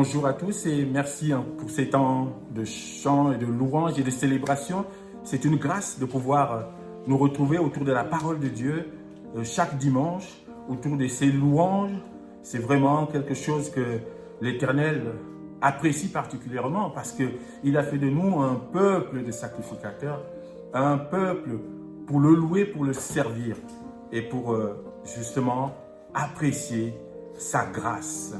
Bonjour à tous et merci pour ces temps de chant et de louange et de célébration. C'est une grâce de pouvoir nous retrouver autour de la parole de Dieu chaque dimanche, autour de ces louanges. C'est vraiment quelque chose que l'Éternel apprécie particulièrement parce qu'il a fait de nous un peuple de sacrificateurs, un peuple pour le louer, pour le servir et pour justement apprécier sa grâce.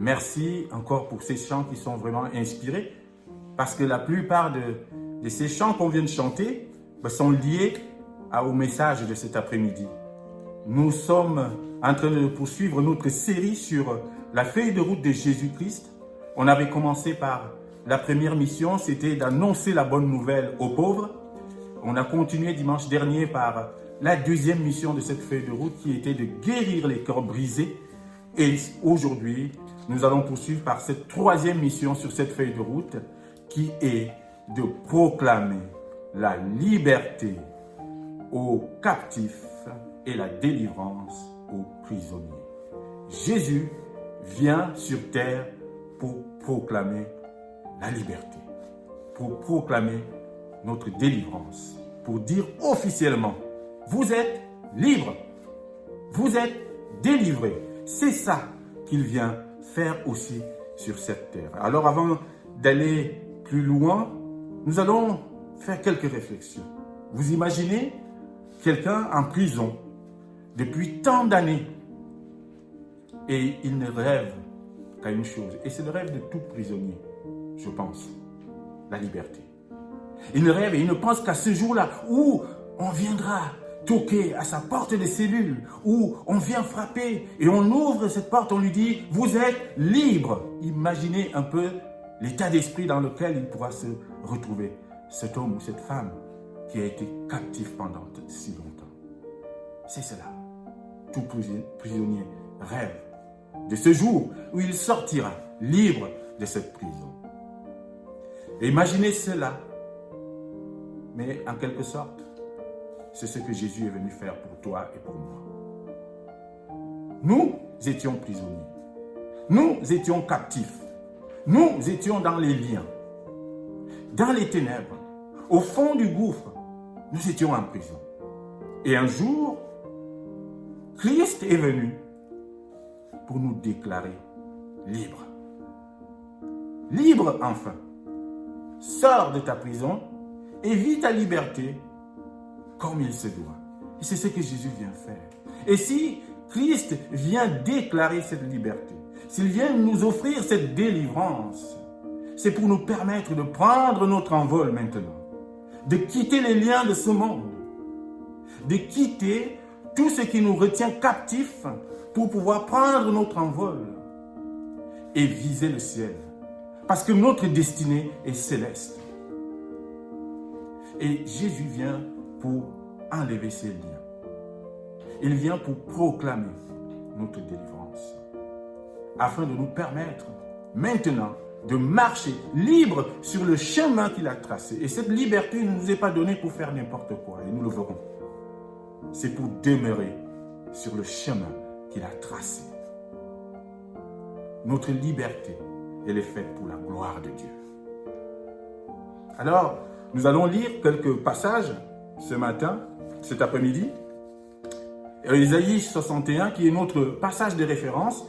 Merci encore pour ces chants qui sont vraiment inspirés parce que la plupart de ces chants qu'on vient de chanter sont liés au message de cet après-midi. Nous sommes en train de poursuivre notre série sur la feuille de route de Jésus-Christ. On avait commencé par la première mission, c'était d'annoncer la bonne nouvelle aux pauvres. On a continué dimanche dernier par la deuxième mission de cette feuille de route qui était de guérir les cœurs brisés. Et aujourd'hui, nous allons poursuivre par cette troisième mission sur cette feuille de route qui est de proclamer la liberté aux captifs et la délivrance aux prisonniers. Jésus vient sur terre pour proclamer la liberté, pour proclamer notre délivrance, pour dire officiellement, vous êtes libres, vous êtes délivrés. C'est ça qu'il vient faire aussi sur cette terre. Alors avant d'aller plus loin, nous allons faire quelques réflexions. Vous imaginez quelqu'un en prison depuis tant d'années et il ne rêve qu'à une chose, et c'est le rêve de tout prisonnier, je pense, la liberté. Il ne rêve et il ne pense qu'à ce jour-là où on viendra toquer à sa porte de cellule, où on vient frapper et on ouvre cette porte, on lui dit « Vous êtes libre ». Imaginez un peu l'état d'esprit dans lequel il pourra se retrouver, cet homme ou cette femme qui a été captif pendant si longtemps. C'est cela. Tout prisonnier rêve de ce jour où il sortira libre de cette prison. Et imaginez cela, mais en quelque sorte, c'est ce que Jésus est venu faire pour toi et pour moi. Nous étions prisonniers. Nous étions captifs. Nous étions dans les liens, dans les ténèbres, au fond du gouffre. Nous étions en prison. Et un jour, Christ est venu pour nous déclarer libres. Libre enfin. Sors de ta prison et vis ta liberté comme il se doit. Et c'est ce que Jésus vient faire. Et si Christ vient déclarer cette liberté, s'il vient nous offrir cette délivrance, c'est pour nous permettre de prendre notre envol maintenant, de quitter les liens de ce monde, de quitter tout ce qui nous retient captifs pour pouvoir prendre notre envol et viser le ciel. Parce que notre destinée est céleste. Et Jésus vient pour enlever ces liens. Il vient pour proclamer notre délivrance, afin de nous permettre maintenant de marcher libre sur le chemin qu'il a tracé. Et cette liberté ne nous est pas donnée pour faire n'importe quoi, et nous le verrons. C'est pour demeurer sur le chemin qu'il a tracé. Notre liberté, elle est faite pour la gloire de Dieu. Alors, nous allons lire quelques passages ce matin, cet après-midi. Ésaïe 61, qui est notre passage de référence,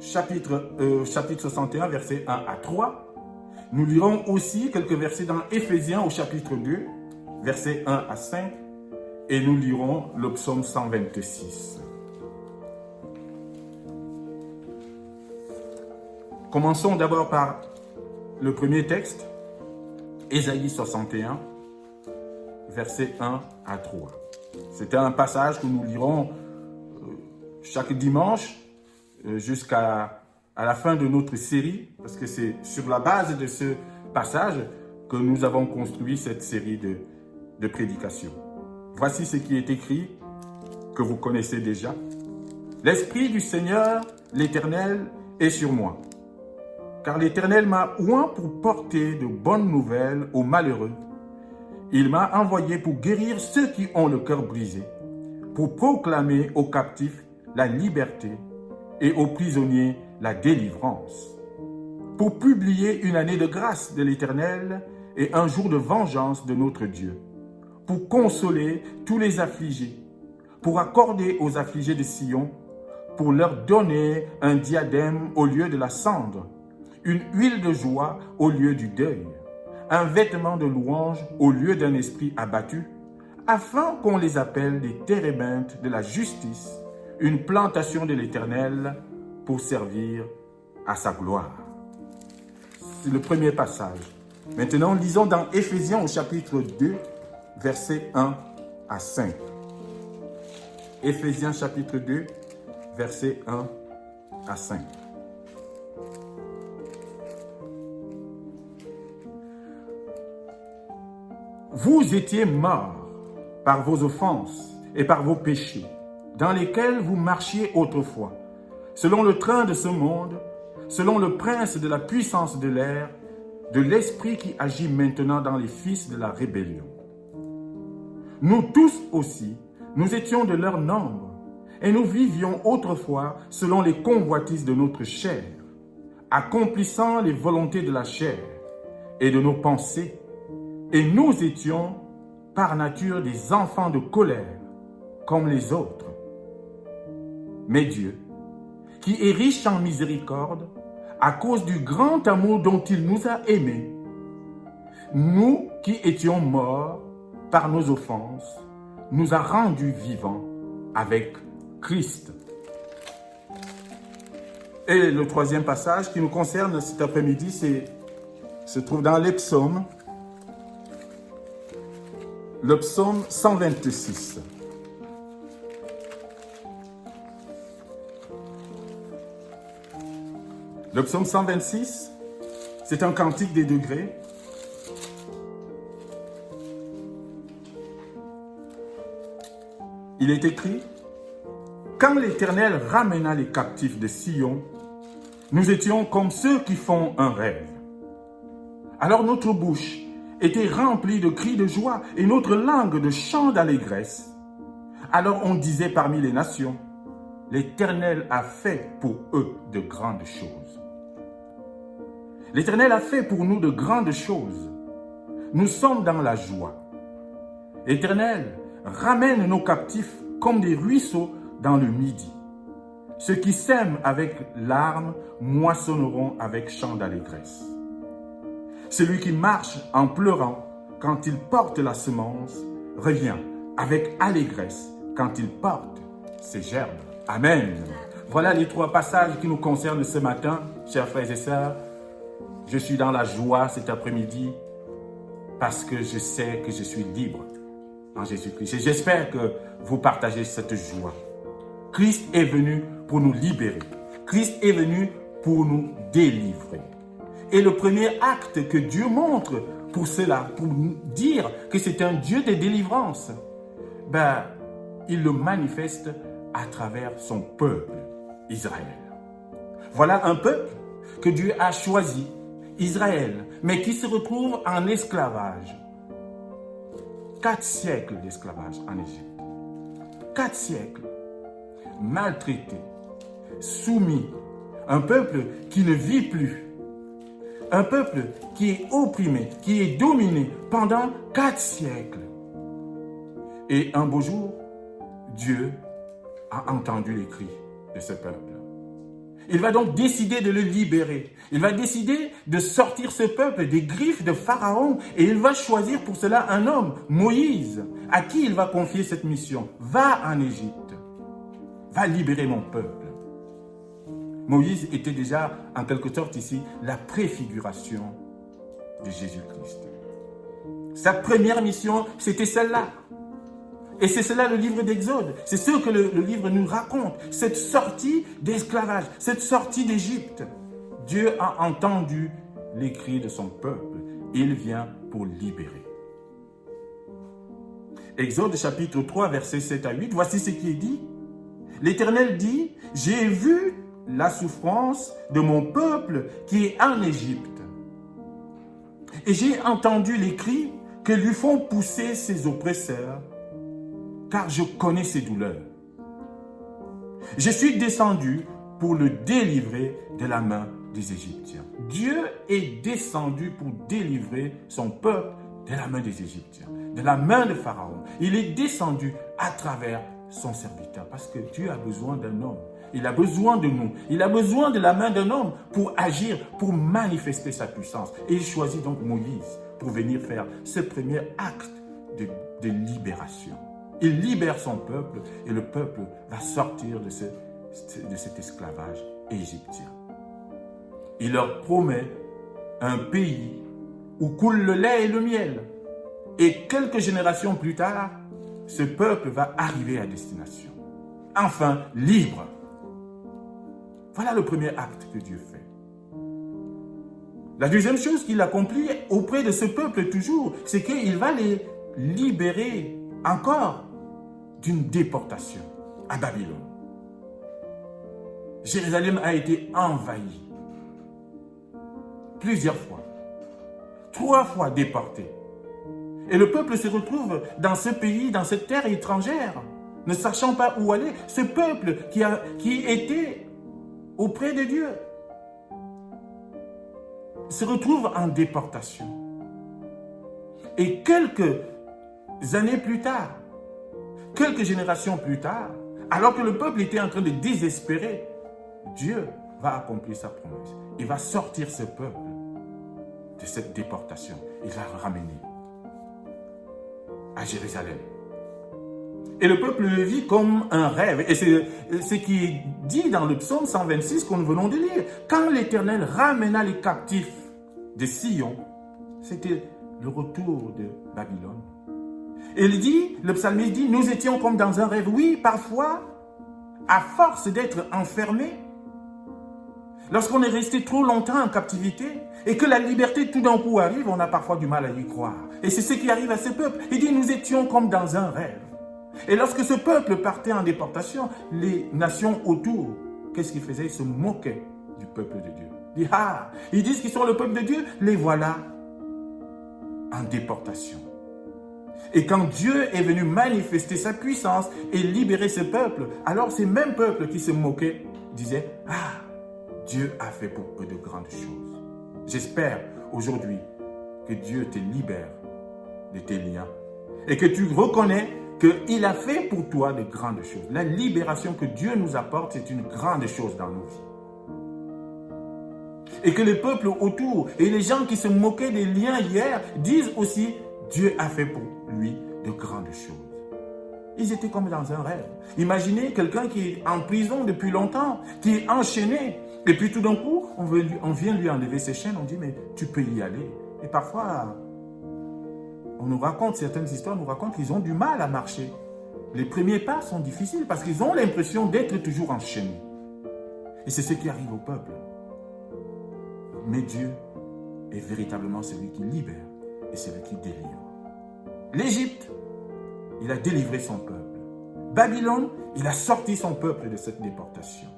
chapitre 61, versets 1 à 3. Nous lirons aussi quelques versets dans Éphésiens au chapitre 2, versets 1 à 5. Et nous lirons le psaume 126. Commençons d'abord par le premier texte, Ésaïe 61, versets 1 à 3. C'est un passage que nous lirons chaque dimanche jusqu'à la fin de notre série, parce que c'est sur la base de ce passage que nous avons construit cette série de prédications. Voici ce qui est écrit, que vous connaissez déjà. « L'Esprit du Seigneur, l'Éternel, est sur moi, car l'Éternel m'a oint pour porter de bonnes nouvelles aux malheureux. Il m'a envoyé pour guérir ceux qui ont le cœur brisé, pour proclamer aux captifs la liberté et aux prisonniers la délivrance, pour publier une année de grâce de l'Éternel et un jour de vengeance de notre Dieu, pour consoler tous les affligés, pour accorder aux affligés de Sion, pour leur donner un diadème au lieu de la cendre, une huile de joie au lieu du deuil, un vêtement de louange au lieu d'un esprit abattu, afin qu'on les appelle des térébintes de la justice, une plantation de l'Éternel pour servir à sa gloire. C'est le premier passage. Maintenant, lisons dans Éphésiens au chapitre 2, versets 1 à 5. Éphésiens chapitre 2, versets 1 à 5. Vous étiez morts par vos offenses et par vos péchés, dans lesquels vous marchiez autrefois, selon le train de ce monde, selon le prince de la puissance de l'air, de l'esprit qui agit maintenant dans les fils de la rébellion. Nous tous aussi, nous étions de leur nombre, et nous vivions autrefois selon les convoitises de notre chair, accomplissant les volontés de la chair et de nos pensées, et nous étions par nature des enfants de colère, comme les autres. Mais Dieu, qui est riche en miséricorde, à cause du grand amour dont il nous a aimés, nous qui étions morts par nos offenses, nous a rendus vivants avec Christ. Et le troisième passage qui nous concerne cet après-midi, se trouve dans les psaumes, le psaume 126. Le psaume 126, c'est un cantique des degrés. Il est écrit: quand l'Éternel ramena les captifs de Sion, nous étions comme ceux qui font un rêve. Alors notre bouche était remplie de cris de joie et notre langue de chants d'allégresse. Alors on disait parmi les nations: l'Éternel a fait pour eux de grandes choses. L'Éternel a fait pour nous de grandes choses. Nous sommes dans la joie. L'Éternel ramène nos captifs comme des ruisseaux dans le midi. Ceux qui sèment avec larmes moissonneront avec chants d'allégresse. Celui qui marche en pleurant quand il porte la semence revient avec allégresse quand il porte ses gerbes. Amen. Voilà les trois passages qui nous concernent ce matin, chers frères et sœurs. Je suis dans la joie cet après-midi parce que je sais que je suis libre en Jésus-Christ. Et j'espère que vous partagez cette joie. Christ est venu pour nous libérer. Christ est venu pour nous délivrer. Et le premier acte que Dieu montre pour cela, pour nous dire que c'est un Dieu de délivrance, il le manifeste à travers son peuple, Israël. Voilà un peuple que Dieu a choisi, Israël, mais qui se retrouve en esclavage. 4 siècles d'esclavage en Égypte. 4 siècles. Maltraité, soumis. Un peuple qui ne vit plus. Un peuple qui est opprimé, qui est dominé pendant 4 siècles. Et un beau jour, Dieu a entendu les cris de ce peuple. Il va donc décider de le libérer. Il va décider de sortir ce peuple des griffes de Pharaon. Et il va choisir pour cela un homme, Moïse, à qui il va confier cette mission. Va en Égypte. Va libérer mon peuple. Moïse était déjà, en quelque sorte ici, la préfiguration de Jésus-Christ. Sa première mission, c'était celle-là. Et c'est cela le livre d'Exode. C'est ce que le livre nous raconte. Cette sortie d'esclavage, cette sortie d'Égypte. Dieu a entendu les cris de son peuple. Il vient pour libérer. Exode chapitre 3, versets 7 à 8. Voici ce qui est dit. L'Éternel dit: j'ai vu la souffrance de mon peuple qui est en Égypte. Et j'ai entendu les cris que lui font pousser ses oppresseurs, car je connais ses douleurs. Je suis descendu pour le délivrer de la main des Égyptiens. Dieu est descendu pour délivrer son peuple de la main des Égyptiens, de la main de Pharaon. Il est descendu à travers son serviteur parce que Dieu a besoin d'un homme. Il a besoin de nous. Il a besoin de la main d'un homme pour agir, pour manifester sa puissance. Et il choisit donc Moïse pour venir faire ce premier acte de libération. Il libère son peuple et le peuple va sortir de cet esclavage égyptien. Il leur promet un pays où coule le lait et le miel. Et quelques générations plus tard, ce peuple va arriver à destination. Enfin, libre. Voilà le premier acte que Dieu fait. La deuxième chose qu'il accomplit auprès de ce peuple toujours, c'est qu'il va les libérer encore d'une déportation à Babylone. Jérusalem a été envahie plusieurs fois, 3 fois déporté. Et le peuple se retrouve dans ce pays, dans cette terre étrangère, ne sachant pas où aller. Ce peuple qui était auprès de Dieu se retrouve en déportation. Et quelques années plus tard, quelques générations plus tard, alors que le peuple était en train de désespérer, Dieu va accomplir sa promesse. Il va sortir ce peuple de cette déportation. Il va le ramener à Jérusalem. Et le peuple le vit comme un rêve. Et c'est ce qui est dit dans le psaume 126 que nous venons de lire. Quand l'Éternel ramena les captifs de Sion, c'était le retour de Babylone. Et il dit, le psalmiste dit, nous étions comme dans un rêve. Oui, parfois, à force d'être enfermés, lorsqu'on est resté trop longtemps en captivité et que la liberté tout d'un coup arrive, on a parfois du mal à y croire. Et c'est ce qui arrive à ce peuple. Il dit, nous étions comme dans un rêve. Et lorsque ce peuple partait en déportation, les nations autour, qu'est-ce qu'ils faisaient? Ils se moquaient du peuple de Dieu. Ils disent qu'ils sont le peuple de Dieu, les voilà en déportation. Et quand Dieu est venu manifester sa puissance et libérer ce peuple, alors ces mêmes peuples qui se moquaient disaient, Dieu a fait pour eux de grandes choses. J'espère aujourd'hui que Dieu te libère de tes liens et que tu reconnais qu'il a fait pour toi de grandes choses. La libération que Dieu nous apporte, c'est une grande chose dans nos vies. Et que les peuples autour et les gens qui se moquaient des liens hier disent aussi, Dieu a fait pour lui de grandes choses. Ils étaient comme dans un rêve. Imaginez quelqu'un qui est en prison depuis longtemps, qui est enchaîné. Et puis tout d'un coup, on vient lui enlever ses chaînes, on dit, mais tu peux y aller. Et parfois, on nous raconte, certaines histoires nous racontent qu'ils ont du mal à marcher. Les premiers pas sont difficiles parce qu'ils ont l'impression d'être toujours enchaînés. Et c'est ce qui arrive au peuple. Mais Dieu est véritablement celui qui libère et celui qui délivre. L'Égypte, il a délivré son peuple. Babylone, il a sorti son peuple de cette déportation.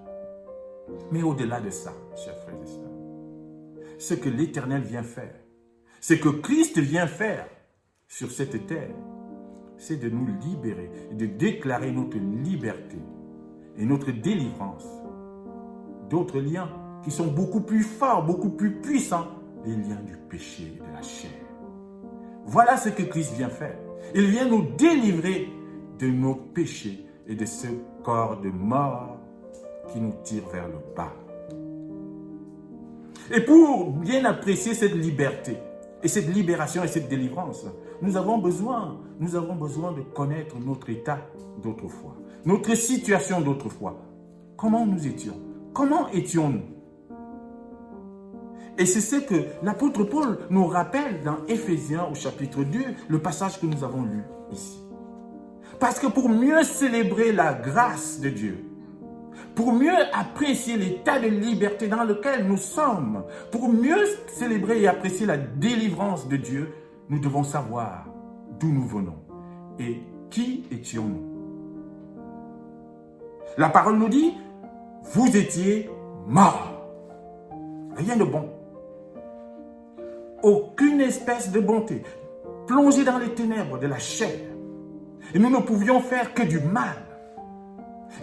Mais au-delà de ça, chers frères et sœurs, ce que l'Éternel vient faire, ce que Christ vient faire sur cette terre, c'est de nous libérer et de déclarer notre liberté et notre délivrance d'autres liens qui sont beaucoup plus forts, beaucoup plus puissants, les liens du péché et de la chair. Voilà ce que Christ vient faire. Il vient nous délivrer de nos péchés et de ce corps de mort qui nous tire vers le bas. Et pour bien apprécier cette liberté et cette libération et cette délivrance, nous avons besoin de connaître notre état d'autrefois, notre situation d'autrefois. Comment nous étions? Comment étions-nous? Et c'est ce que l'apôtre Paul nous rappelle dans Éphésiens au chapitre 2, le passage que nous avons lu ici. Parce que pour mieux célébrer la grâce de Dieu, pour mieux apprécier l'état de liberté dans lequel nous sommes, pour mieux célébrer et apprécier la délivrance de Dieu, nous devons savoir d'où nous venons et qui étions-nous. La parole nous dit, vous étiez morts. Rien de bon. Aucune espèce de bonté. Plongés dans les ténèbres de la chair. Et nous ne pouvions faire que du mal.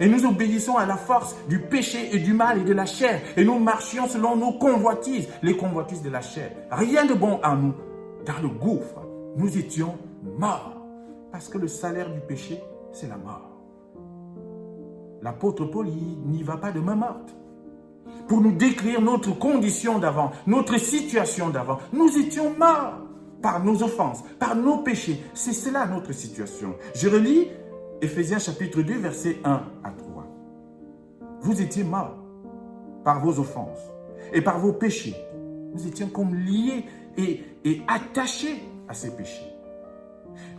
Et nous obéissons à la force du péché et du mal et de la chair. Et nous marchions selon nos convoitises, les convoitises de la chair. Rien de bon en nous. Dans le gouffre, nous étions morts. Parce que le salaire du péché, c'est la mort. L'apôtre Paul n'y va pas de main morte. Pour nous décrire notre condition d'avant, notre situation d'avant. Nous étions morts par nos offenses, par nos péchés. C'est cela notre situation. Je relis Éphésiens chapitre 2, versets 1 à 3. Vous étiez morts par vos offenses et par vos péchés. Nous étions comme liés et attachés à ces péchés.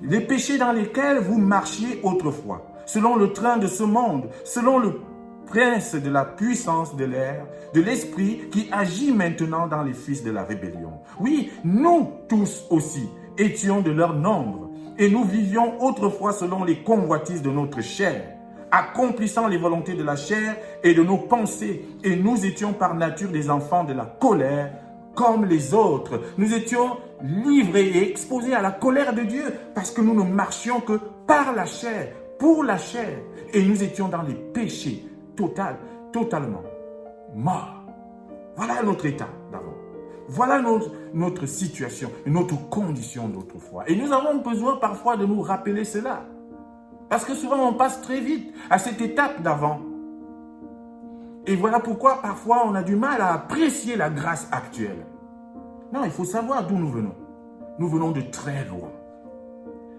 Les péchés dans lesquels vous marchiez autrefois, selon le train de ce monde, selon le prince de la puissance de l'air, de l'esprit qui agit maintenant dans les fils de la rébellion. Oui, nous tous aussi étions de leur nombre, et nous vivions autrefois selon les convoitises de notre chair, accomplissant les volontés de la chair et de nos pensées, et nous étions par nature des enfants de la colère, comme les autres. Nous étions livrés et exposés à la colère de Dieu, parce que nous ne marchions que par la chair, pour la chair, et nous étions dans les péchés totalement morts. Voilà notre état d'avant. Voilà notre situation, notre condition d'autrefois. Et nous avons besoin parfois de nous rappeler cela. Parce que souvent on passe très vite à cette étape d'avant. Et voilà pourquoi parfois on a du mal à apprécier la grâce actuelle. Non, il faut savoir d'où nous venons. Nous venons de très loin.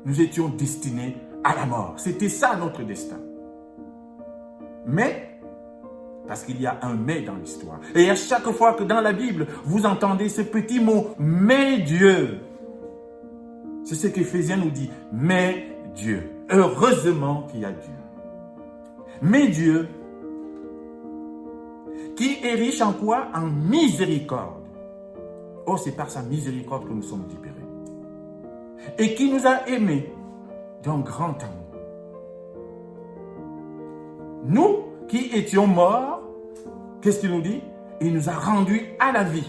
Nous étions destinés à la mort. C'était ça notre destin. Mais, parce qu'il y a un mais dans l'histoire. Et à chaque fois que dans la Bible, vous entendez ce petit mot « mais Dieu », c'est ce qu'Éphésiens nous dit « mais Dieu ». Heureusement qu'il y a Dieu. Mais Dieu, qui est riche en quoi? En miséricorde. Oh, c'est par sa miséricorde que nous sommes libérés. Et qui nous a aimés d'un grand amour. Nous qui étions morts, qu'est-ce qu'il nous dit? Il nous a rendus à la vie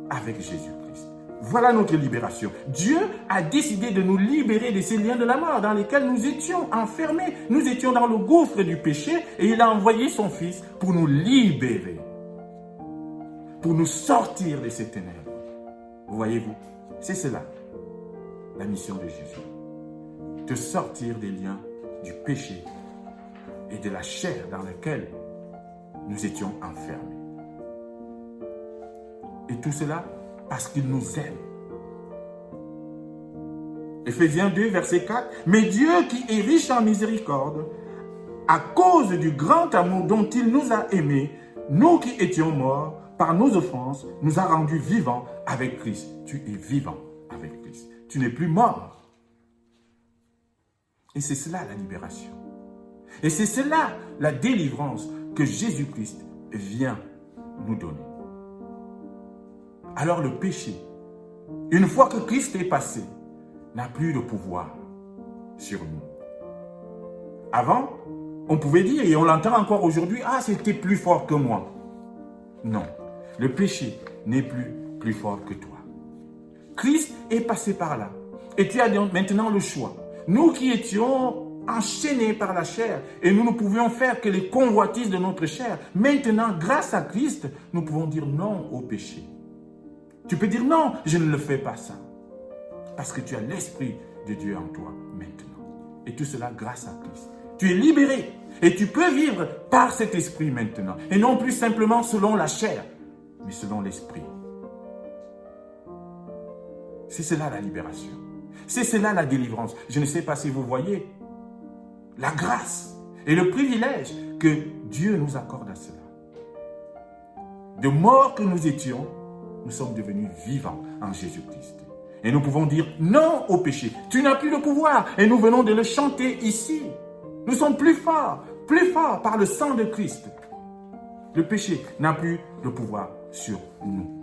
avec Jésus-Christ. Voilà notre libération. Dieu a décidé de nous libérer de ces liens de la mort dans lesquels nous étions enfermés. Nous étions dans le gouffre du péché et il a envoyé son Fils pour nous libérer, pour nous sortir de ces ténèbres. Vous voyez-vous, c'est cela, la mission de Jésus. De sortir des liens du péché et de la chair dans laquelle nous étions enfermés. Et tout cela parce qu'il nous aime. Éphésiens 2, verset 4. « Mais Dieu qui est riche en miséricorde, à cause du grand amour dont il nous a aimés, nous qui étions morts par nos offenses, nous a rendus vivants avec Christ. » Tu es vivant avec Christ. Tu n'es plus mort. Et c'est cela la libération. Et c'est cela la délivrance que Jésus-Christ vient nous donner. Alors le péché, une fois que Christ est passé, n'a plus de pouvoir sur nous. Avant, on pouvait dire, et on l'entend encore aujourd'hui, « Ah, c'était plus fort que moi. » Non, le péché n'est plus fort que toi. Christ est passé par là. Et tu as maintenant le choix. Nous qui étions enchaînés par la chair et nous ne pouvions faire que les convoitises de notre chair, maintenant, grâce à Christ, nous pouvons dire non au péché. Tu peux dire non, je ne le fais pas ça. Parce que tu as l'Esprit de Dieu en toi maintenant. Et tout cela grâce à Christ. Tu es libéré et tu peux vivre par cet Esprit maintenant. Et non plus simplement selon la chair, mais selon l'Esprit. C'est cela la libération. C'est cela la délivrance. Je ne sais pas si vous voyez la grâce et le privilège que Dieu nous accorde à cela. De mort que nous étions, nous sommes devenus vivants en Jésus-Christ. Et nous pouvons dire non au péché. Tu n'as plus le pouvoir. Et nous venons de le chanter ici. Nous sommes plus forts par le sang de Christ. Le péché n'a plus de pouvoir sur nous.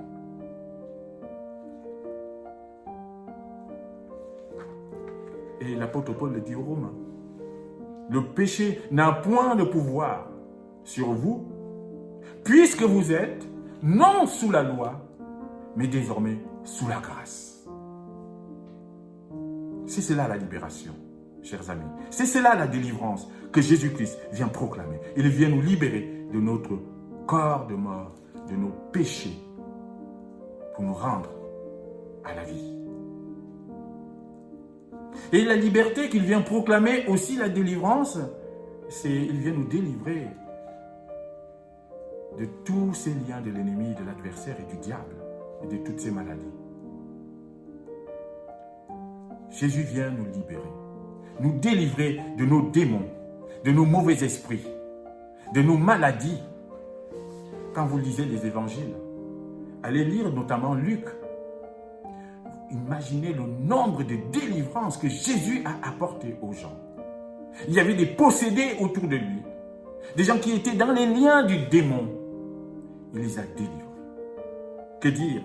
Et l'apôtre Paul le dit aux Romains. Le péché n'a point de pouvoir sur vous, puisque vous êtes non sous la loi, mais désormais sous la grâce. C'est cela la libération. chers amis. C'est cela la délivrance que Jésus-Christ vient proclamer. Il vient nous libérer de notre corps de mort, de nos péchés, pour nous rendre à la vie. Et la liberté qu'il vient proclamer, aussi la délivrance, il vient nous délivrer de tous ces liens de l'ennemi, de l'adversaire et du diable, et de toutes ces maladies. Jésus vient nous libérer, nous délivrer de nos démons, de nos mauvais esprits, de nos maladies. Quand vous lisez les évangiles, allez lire notamment Luc. Imaginez le nombre de délivrances que Jésus a apportées aux gens. Il y avait des possédés autour de lui, des gens qui étaient dans les liens du démon. Il les a délivrés. Que dire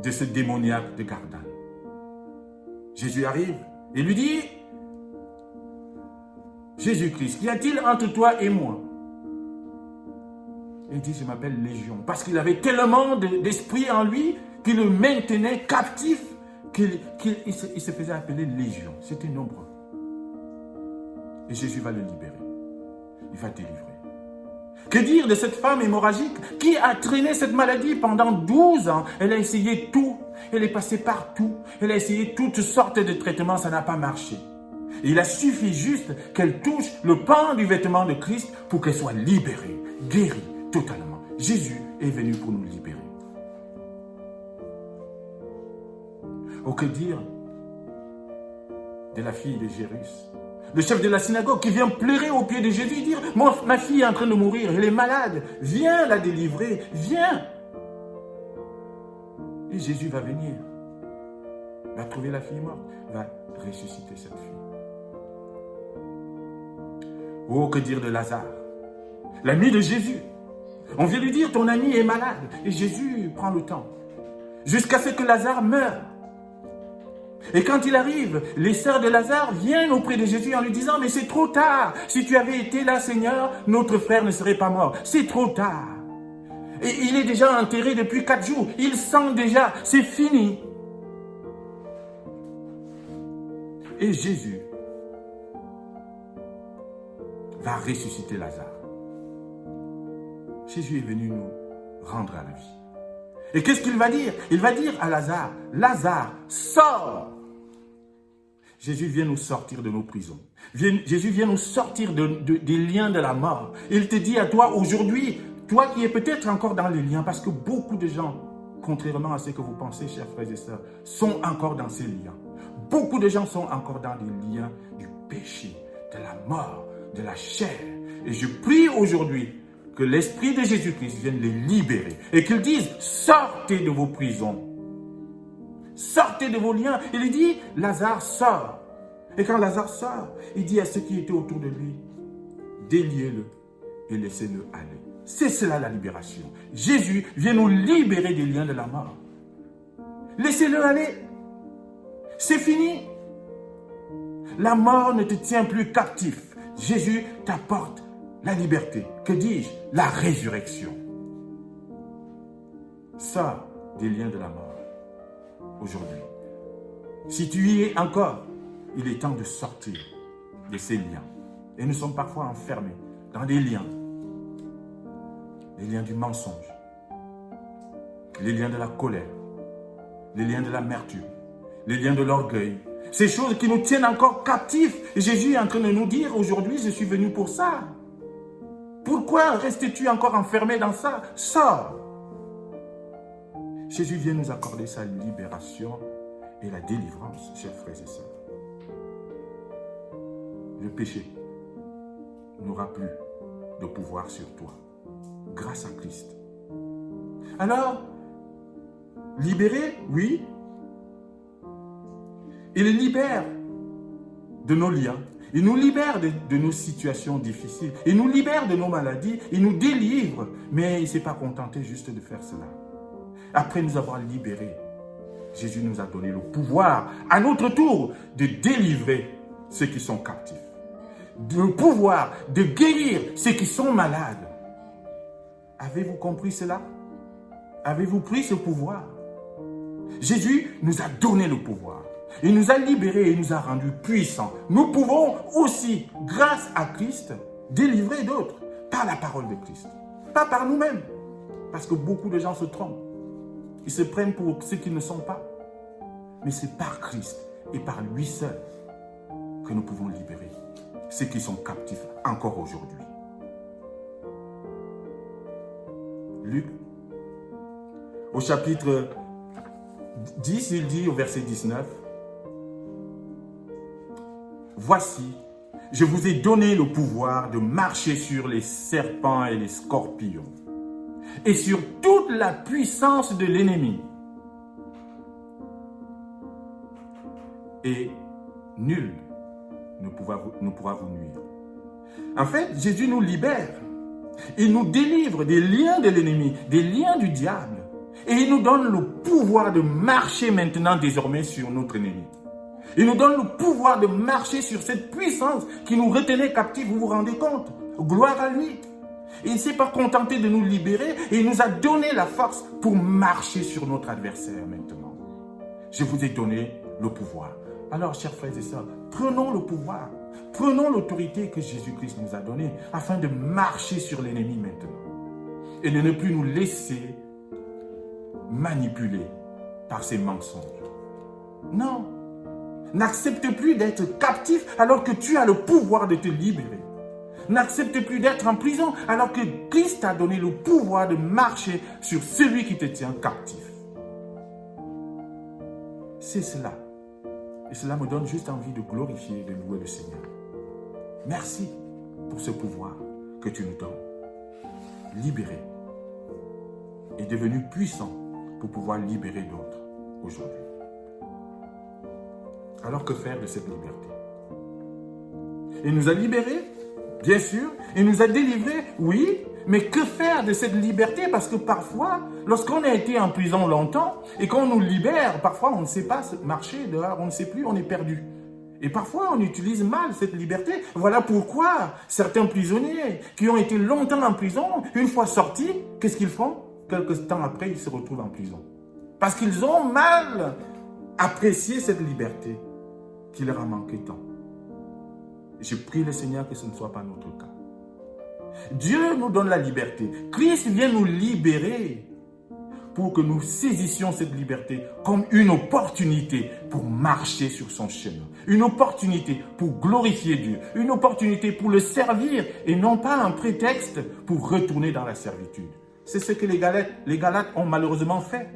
de ce démoniaque de Gardan? Jésus arrive et lui dit, Jésus-Christ, qu'y a-t-il entre toi et moi? Il dit, je m'appelle Légion, parce qu'il avait tellement d'esprit en lui qu'il le maintenait captif, qu'il se faisait appeler Légion. C'était nombreux. Et Jésus va le libérer. Il va délivrer. Que dire de cette femme hémorragique qui a traîné cette maladie pendant 12 ans? Elle a essayé tout. Elle est passée partout. Elle a essayé toutes sortes de traitements. Ça n'a pas marché. Et il a suffi juste qu'elle touche le pan du vêtement de Christ pour qu'elle soit libérée, guérie totalement. Jésus est venu pour nous libérer. Oh, que dire de la fille de Jairus, le chef de la synagogue qui vient pleurer aux pieds de Jésus et dire, ma fille est en train de mourir, elle est malade, viens la délivrer, viens. Et Jésus va venir, va trouver la fille morte, va ressusciter cette fille. Oh, que dire de Lazare, l'ami de Jésus. On vient lui dire, ton ami est malade. Et Jésus prend le temps, jusqu'à ce que Lazare meure. Et quand il arrive, les sœurs de Lazare viennent auprès de Jésus en lui disant, mais c'est trop tard. Si tu avais été là, Seigneur, notre frère ne serait pas mort. C'est trop tard. Et il est déjà enterré depuis 4 jours. Il sent déjà, c'est fini. Et Jésus va ressusciter Lazare. Jésus est venu nous rendre à la vie. Et qu'est-ce qu'il va dire? Il va dire à Lazare, Lazare, sors! Jésus vient nous sortir de nos prisons. Jésus vient nous sortir des liens de la mort. Il te dit à toi aujourd'hui, toi qui es peut-être encore dans les liens, parce que beaucoup de gens, contrairement à ce que vous pensez, chers frères et sœurs, sont encore dans ces liens. Beaucoup de gens sont encore dans les liens du péché, de la mort, de la chair. Et je prie aujourd'hui que l'Esprit de Jésus-Christ vienne les libérer et qu'il dise, sortez de vos prisons. Sortez de vos liens. Il dit, Lazare sort. Et quand Lazare sort, il dit à ceux qui étaient autour de lui, déliez-le et laissez-le aller. C'est cela la libération. Jésus vient nous libérer des liens de la mort. Laissez-le aller. C'est fini. La mort ne te tient plus captif. Jésus t'apporte la liberté. Que dis-je? La résurrection. Sors des liens de la mort. Aujourd'hui. Si tu y es encore, il est temps de sortir de ces liens. Et nous sommes parfois enfermés dans des liens du mensonge, les liens de la colère, les liens de l'amertume, les liens de l'orgueil. Ces choses qui nous tiennent encore captifs. Et Jésus est en train de nous dire aujourd'hui, je suis venu pour ça. Pourquoi restes-tu encore enfermé dans ça? Sors! Jésus vient nous accorder sa libération et la délivrance, chers frères et sœurs. Le péché n'aura plus de pouvoir sur toi, grâce à Christ. Alors, libéré, oui. Il libère de nos liens. Il nous libère de nos situations difficiles. Il nous libère de nos maladies. Il nous délivre. Mais il ne s'est pas contenté juste de faire cela. Après nous avoir libérés, Jésus nous a donné le pouvoir, à notre tour, de délivrer ceux qui sont captifs. Le pouvoir de guérir ceux qui sont malades. Avez-vous compris cela? Avez-vous pris ce pouvoir? Jésus nous a donné le pouvoir. Il nous a libérés et il nous a rendus puissants. Nous pouvons aussi, grâce à Christ, délivrer d'autres par la parole de Christ. Pas par nous-mêmes. Parce que beaucoup de gens se trompent. Ils se prennent pour ceux qui ne sont pas. Mais c'est par Christ et par lui seul que nous pouvons libérer ceux qui sont captifs encore aujourd'hui. Luc, au chapitre 10, il dit au verset 19, « Voici, je vous ai donné le pouvoir de marcher sur les serpents et les scorpions et sur toute la puissance de l'ennemi. Et nul ne pourra vous nuire. » En fait, Jésus nous libère. Il nous délivre des liens de l'ennemi, des liens du diable. Et il nous donne le pouvoir de marcher maintenant désormais sur notre ennemi. Il nous donne le pouvoir de marcher sur cette puissance qui nous retenait captifs, vous vous rendez compte? Gloire à lui. Il ne s'est pas contenté de nous libérer et il nous a donné la force pour marcher sur notre adversaire maintenant. Je vous ai donné le pouvoir. Alors, chers frères et sœurs, prenons le pouvoir, prenons l'autorité que Jésus-Christ nous a donnée afin de marcher sur l'ennemi maintenant et de ne plus nous laisser manipuler par ses mensonges. Non, n'accepte plus d'être captif alors que tu as le pouvoir de te libérer. N'accepte plus d'être en prison alors que Christ t'a donné le pouvoir de marcher sur celui qui te tient captif. C'est cela. Et cela me donne juste envie de glorifier et de louer le Seigneur. Merci pour ce pouvoir que tu nous donnes. Libéré et devenu puissant pour pouvoir libérer d'autres aujourd'hui. Alors que faire de cette liberté? Il nous a libérés, bien sûr. Il nous a délivrés, oui. Mais que faire de cette liberté? Parce que parfois, lorsqu'on a été en prison longtemps et qu'on nous libère, parfois on ne sait pas marcher dehors, on ne sait plus, on est perdu. Et parfois on utilise mal cette liberté. Voilà pourquoi certains prisonniers qui ont été longtemps en prison, une fois sortis, qu'est-ce qu'ils font? Quelques temps après, ils se retrouvent en prison. Parce qu'ils ont mal apprécié cette liberté qui leur a manqué tant. Je prie le Seigneur que ce ne soit pas notre cas. Dieu nous donne la liberté. Christ vient nous libérer pour que nous saisissions cette liberté comme une opportunité pour marcher sur son chemin. Une opportunité pour glorifier Dieu. Une opportunité pour le servir et non pas un prétexte pour retourner dans la servitude. C'est ce que les Galates ont malheureusement fait.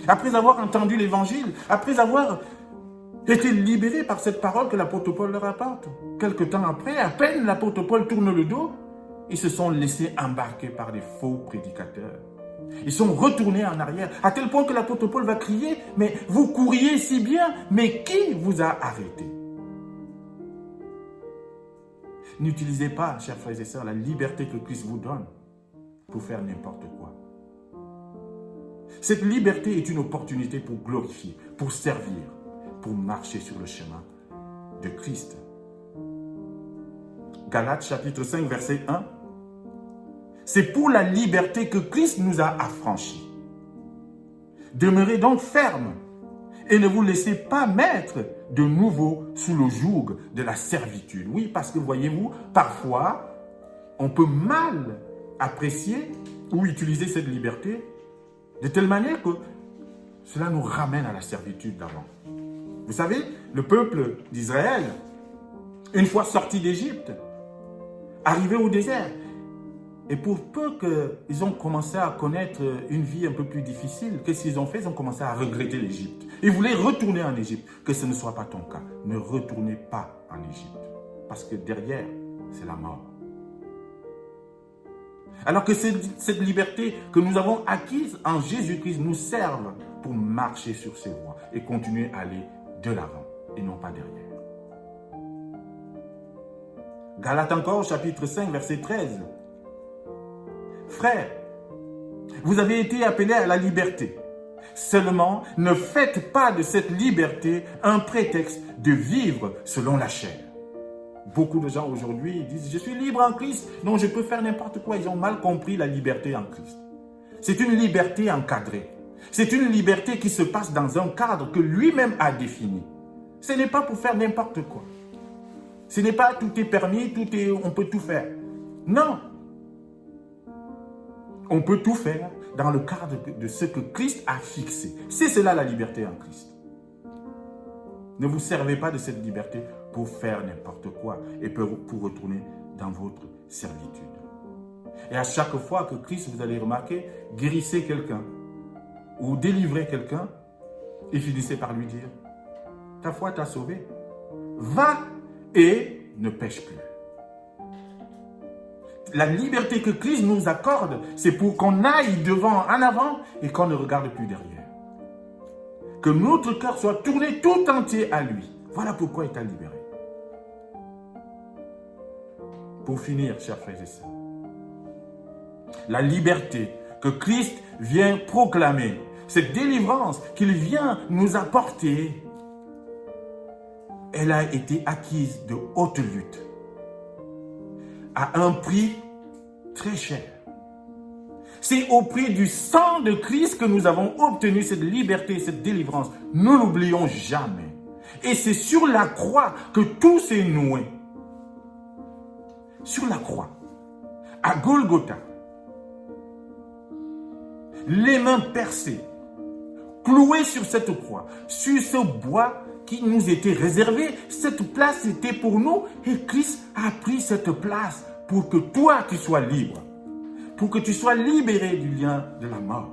Après avoir entendu l'évangile, après avoir été libérés par cette parole que l'apôtre Paul leur apporte. Quelque temps après, à peine l'apôtre Paul tourne le dos, ils se sont laissés embarquer par des faux prédicateurs. Ils sont retournés en arrière, à tel point que l'apôtre Paul va crier, « Mais vous couriez si bien, mais qui vous a arrêté ?» N'utilisez pas, chers frères et sœurs, la liberté que Christ vous donne pour faire n'importe quoi. Cette liberté est une opportunité pour glorifier, pour servir, pour marcher sur le chemin de Christ. Galates chapitre 5, verset 1. C'est pour la liberté que Christ nous a affranchis. Demeurez donc fermes et ne vous laissez pas mettre de nouveau sous le joug de la servitude. Oui, parce que voyez-vous, parfois, on peut mal apprécier ou utiliser cette liberté de telle manière que cela nous ramène à la servitude d'avant. Vous savez, le peuple d'Israël, une fois sorti d'Égypte, arrivé au désert, et pour peu qu'ils ont commencé à connaître une vie un peu plus difficile, qu'est-ce qu'ils ont fait? Ils ont commencé à regretter l'Égypte. Ils voulaient retourner en Égypte. Que ce ne soit pas ton cas. Ne retournez pas en Égypte. Parce que derrière, c'est la mort. Alors que cette liberté que nous avons acquise en Jésus-Christ nous serve pour marcher sur ses voies et continuer à aller de l'avant et non pas derrière. Galates encore, chapitre 5, verset 13. Frères, vous avez été appelés à la liberté. Seulement, ne faites pas de cette liberté un prétexte de vivre selon la chair. Beaucoup de gens aujourd'hui disent « Je suis libre en Christ, donc je peux faire n'importe quoi ». Ils ont mal compris la liberté en Christ. C'est une liberté encadrée. C'est une liberté qui se passe dans un cadre que lui-même a défini. Ce n'est pas pour faire n'importe quoi. Ce n'est pas tout est permis, on peut tout faire. Non. On peut tout faire dans le cadre de ce que Christ a fixé. C'est cela la liberté en Christ. Ne vous servez pas de cette liberté pour faire n'importe quoi et pour retourner dans votre servitude. Et à chaque fois que Christ, vous allez remarquer, guérissez quelqu'un ou délivrez quelqu'un, et finissez par lui dire, ta foi t'a sauvé. Va et ne pêche plus. La liberté que Christ nous accorde, c'est pour qu'on aille devant, en avant, et qu'on ne regarde plus derrière. Que notre cœur soit tourné tout entier à lui. Voilà pourquoi il t'a libéré. Pour finir, chers frères et sœurs, la liberté que Christ vient proclamer, cette délivrance qu'il vient nous apporter, elle a été acquise de haute lutte, à un prix très cher. C'est au prix du sang de Christ que nous avons obtenu cette liberté, cette délivrance. Ne l'oublions jamais. Et c'est sur la croix que tout s'est noué. Sur la croix, à Golgotha, les mains percées, clouées sur cette croix, sur ce bois qui nous était réservé. Cette place était pour nous et Christ a pris cette place pour que toi tu sois libre, pour que tu sois libéré du lien de la mort.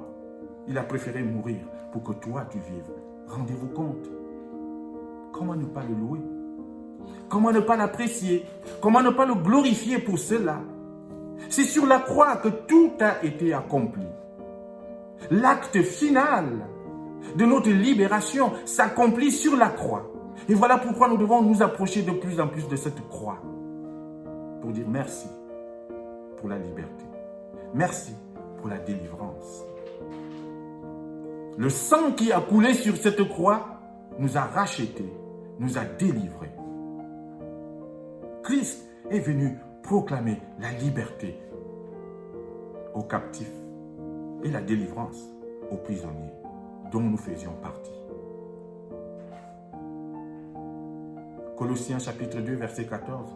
Il a préféré mourir pour que toi tu vives. Rendez-vous compte. Comment ne pas le louer? Comment ne pas l'apprécier? Comment ne pas le glorifier pour cela? C'est sur la croix que tout a été accompli. L'acte final de notre libération s'accomplit sur la croix. Et voilà pourquoi nous devons nous approcher de plus en plus de cette croix. Pour dire merci pour la liberté. Merci pour la délivrance. Le sang qui a coulé sur cette croix nous a rachetés, nous a délivrés. Christ est venu proclamer la liberté aux captifs et la délivrance aux prisonniers dont nous faisions partie. Colossiens chapitre 2 verset 14.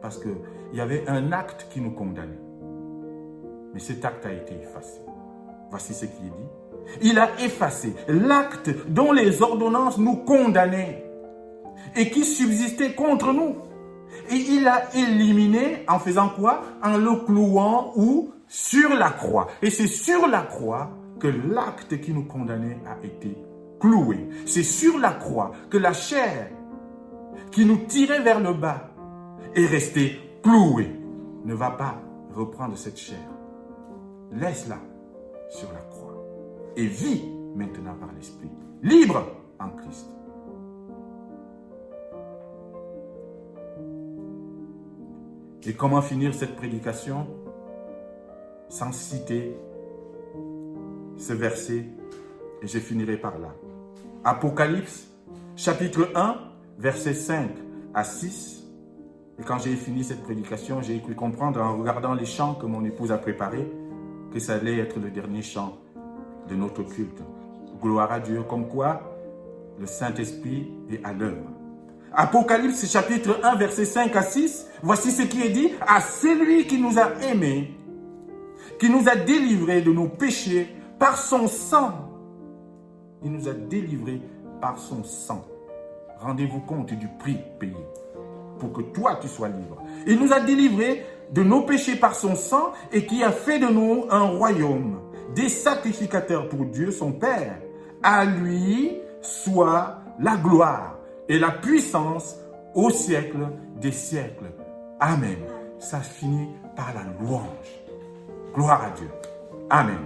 Parce qu'il y avait un acte qui nous condamnait. Mais cet acte a été effacé. Voici ce qui est dit. Il a effacé l'acte dont les ordonnances nous condamnaient et qui subsistait contre nous. Et il a éliminé en faisant quoi? En le clouant où? Sur la croix. Et c'est sur la croix que l'acte qui nous condamnait a été cloué. C'est sur la croix que la chair qui nous tirait vers le bas est restée clouée. Ne va pas reprendre cette chair. Laisse-la sur la croix. Et vis maintenant par l'Esprit. Libre en Christ. Et comment finir cette prédication sans citer ce verset, et je finirai par là. Apocalypse, chapitre 1, versets 5 à 6. Et quand j'ai fini cette prédication, j'ai cru comprendre en regardant les chants que mon épouse a préparés, que ça allait être le dernier chant de notre culte. Gloire à Dieu, comme quoi le Saint-Esprit est à l'œuvre. Apocalypse chapitre 1, versets 5 à 6, voici ce qui est dit. À celui qui nous a aimés, qui nous a délivrés de nos péchés par son sang. Il nous a délivrés par son sang. Rendez-vous compte du prix payé pour que toi tu sois libre. Il nous a délivrés de nos péchés par son sang et qui a fait de nous un royaume, des sacrificateurs pour Dieu son Père. À lui soit la gloire et la puissance au siècle des siècles. Amen. Ça finit par la louange. Gloire à Dieu. Amen.